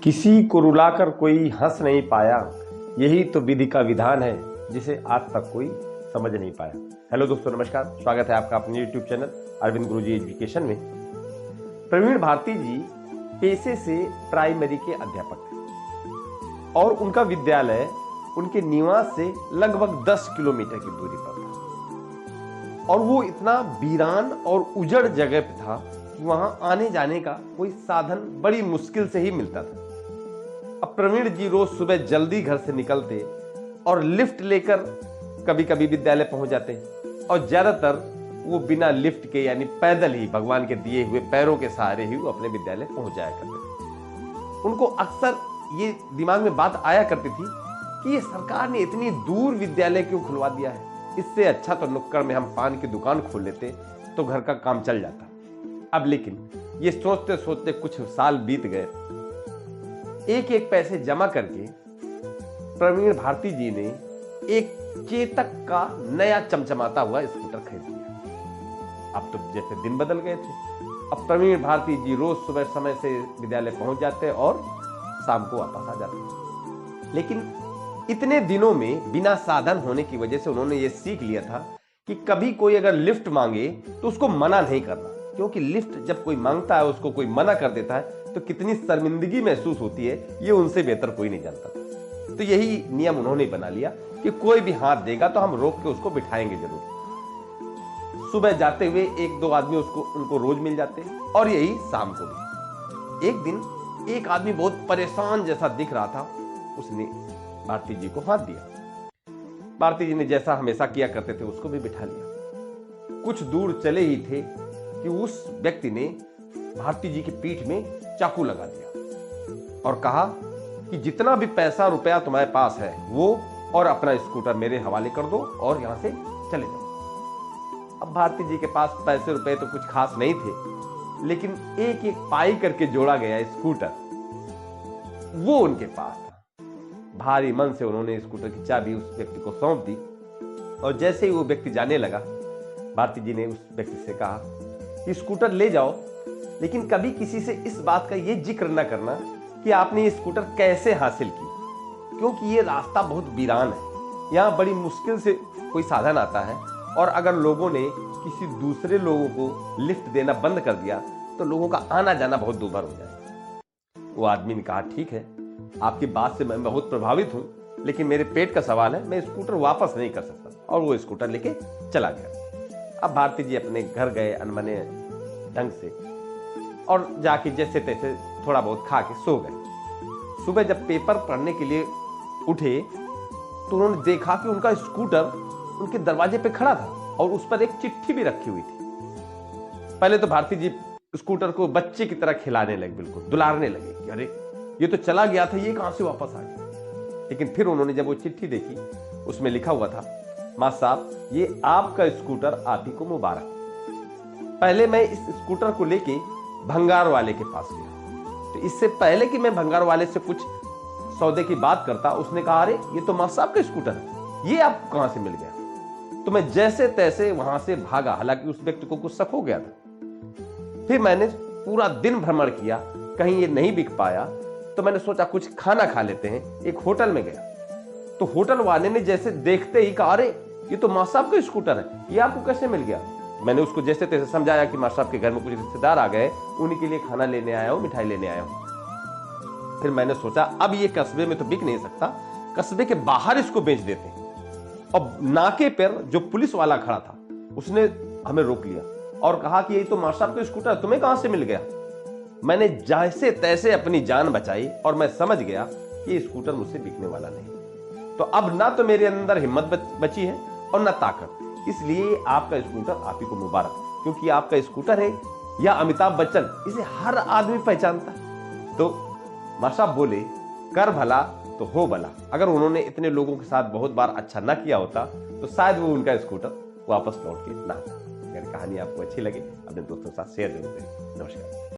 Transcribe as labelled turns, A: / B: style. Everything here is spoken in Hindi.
A: किसी को रुलाकर कोई हंस नहीं पाया, यही तो विधि का विधान है जिसे आज तक कोई समझ नहीं पाया। हेलो दोस्तों, नमस्कार। स्वागत है आपका अपने यूट्यूब चैनल अरविंद गुरुजी एजुकेशन में। प्रवीण भारती जी पेशे से प्राइमरी के अध्यापक थे और उनका विद्यालय उनके निवास से लगभग 10 किलोमीटर की दूरी पर था और वो इतना वीरान और उजड़ जगह पे था कि वहां आने जाने का कोई साधन बड़ी मुश्किल से ही मिलता था। अब प्रवीण जी रोज सुबह जल्दी घर से निकलते और लिफ्ट लेकर कभी कभी विद्यालय पहुंच जाते और ज्यादातर वो बिना लिफ्ट के यानी पैदल ही भगवान के दिए हुए पैरों के सहारे ही वो अपने विद्यालय पहुंच जाया करते। उनको अक्सर ये दिमाग में बात आया करती थी कि ये सरकार ने इतनी दूर विद्यालय क्यों खुलवा दिया है, इससे अच्छा तो नुक्कड़ में हम पान की दुकान खोल लेते तो घर का काम चल जाता। अब लेकिन ये सोचते सोचते कुछ साल बीत गए। एक एक पैसे जमा करके प्रवीण भारती जी ने एक चेतक का नया चमचमाता हुआ स्कूटर खरीद लिया। अब तो जैसे दिन बदल गए थे। अब प्रवीण भारती जी रोज सुबह समय से विद्यालय पहुंच जाते और शाम को वापस आ जाते। लेकिन इतने दिनों में बिना साधन होने की वजह से उन्होंने ये सीख लिया था कि कभी कोई अगर लिफ्ट मांगे तो उसको मना नहीं करना, क्योंकि लिफ्ट जब कोई मांगता है उसको कोई मना कर देता है तो कितनी शर्मिंदगी महसूस होती है, ये उनसे बेहतर कोई नहीं जानता था। तो यही नियम उन्होंने बना लिया कि कोई भी हाथ देगा तो हम रोक के उसको बिठाएंगे जरूर। सुबह जाते हुए एक दो आदमी उनको रोज मिल जाते और यही शाम को भी। एक दिन एक आदमी बहुत परेशान जैसा दिख रहा था, उसने भारती जी को हाथ दिया। भारती जी ने जैसा हमेशा किया करते थे उसको भी बिठा लिया। कुछ दूर चले ही थे कि उस व्यक्ति ने भारती जी की पीठ में चाकू लगा दिया और कहा कि जितना भी पैसा रुपया तुम्हारे पास है वो और अपना स्कूटर मेरे हवाले कर दो और यहां से चले जाओ। अब भारती जी के पास पैसे रुपए तो कुछ खास नहीं थे, लेकिन एक एक पाई करके जोड़ा गया स्कूटर वो उनके पास था। भारी मन से उन्होंने स्कूटर की चाबी उस व्यक्ति को सौंप दी और जैसे ही वो व्यक्ति जाने लगा, भारती जी ने उस व्यक्ति से कहा कि स्कूटर ले जाओ, लेकिन कभी किसी से इस बात का ये जिक्र न करना कि आपने ये स्कूटर कैसे हासिल की, क्योंकि ये रास्ता बहुत वीरान है। यहाँ बड़ी मुश्किल से कोई साधन आता है और अगर लोगों ने किसी दूसरे लोगों को लिफ्ट देना बंद कर दिया तो लोगों का आना जाना बहुत दूभर हो जाएगा। वो आदमी ने कहा, ठीक है, आपकी बात से मैं बहुत प्रभावित हूं, लेकिन मेरे पेट का सवाल है, मैं स्कूटर वापस नहीं कर सकता। और वो स्कूटर लेके चला गया। अब भारती जी अपने घर गए अनमने ढंग से और जाके जैसे तैसे थोड़ा बहुत खा के सो गए। सुबह जब पेपर पढ़ने के लिए उठे तो उन्होंने देखा कि उनका स्कूटर उनके दरवाजे पे खड़ा था और उस पर एक चिट्ठी भी रखी हुई थी। पहले तो भारती जी स्कूटर को बच्चे की तरह खिलाने लगे, बिल्कुल दुलारने लगे कि अरे ये तो चला गया था, ये कहां से वापस आ गया। लेकिन फिर उन्होंने जब वो चिट्ठी देखी, उसमें लिखा हुआ था, मां साहब ये आपका स्कूटर आप ही को मुबारक। पहले मैं इस स्कूटर को लेके भंगार वाले के पास गया, तो इससे पहले कि मैं भंगार वाले से कुछ सौदे की बात करता, उसने कहा, अरे ये तो मां साहब का स्कूटर है, ये आपको कहां से मिल गया। तो मैं जैसे तैसे वहां से भागा, हालांकि उस व्यक्ति को कुछ शक हो गया था। फिर मैंने पूरा दिन भ्रमण किया, कहीं ये नहीं बिक पाया, तो मैंने सोचा कुछ खाना खा लेते हैं। एक होटल में गया तो होटल वाले ने जैसे देखते ही कहा, अरे ये तो मां साहब का स्कूटर है, ये आपको कैसे मिल गया। मैंने उसको जैसे तैसे समझाया कि मां साहब के घर में कुछ रिश्तेदार आ गए, उन्हीं के लिए खाना लेने आया हूं, मिठाई लेने आया हूं। फिर मैंने सोचा अब ये कस्बे में तो बिक नहीं सकता, कस्बे के बाहर इसको बेच देते हैं। अब नाके पर जो पुलिस वाला खड़ा था उसने हमें रोक लिया और कहा कि ये तो मां साहब का स्कूटर तुम्हें कहां से मिल गया। मैंने जैसे तैसे अपनी जान बचाई और मैं समझ गया कि ये स्कूटर मुझसे बिकने वाला नहीं। तो अब ना तो मेरे अंदर हिम्मत बची है और ना ताकत, इसलिए आपका स्कूटर आप ही को मुबारक, क्योंकि आपका स्कूटर है या अमिताभ बच्चन, इसे हर आदमी पहचानता है। तो मां साहब बोले, कर भला तो हो भला। अगर उन्होंने इतने लोगों के साथ बहुत बार अच्छा ना किया होता तो शायद वो उनका स्कूटर वापस लौट के ना आता। अगर कहानी आपको अच्छी लगे अपने दोस्तों के साथ शेयर जरूर करें। नमस्कार।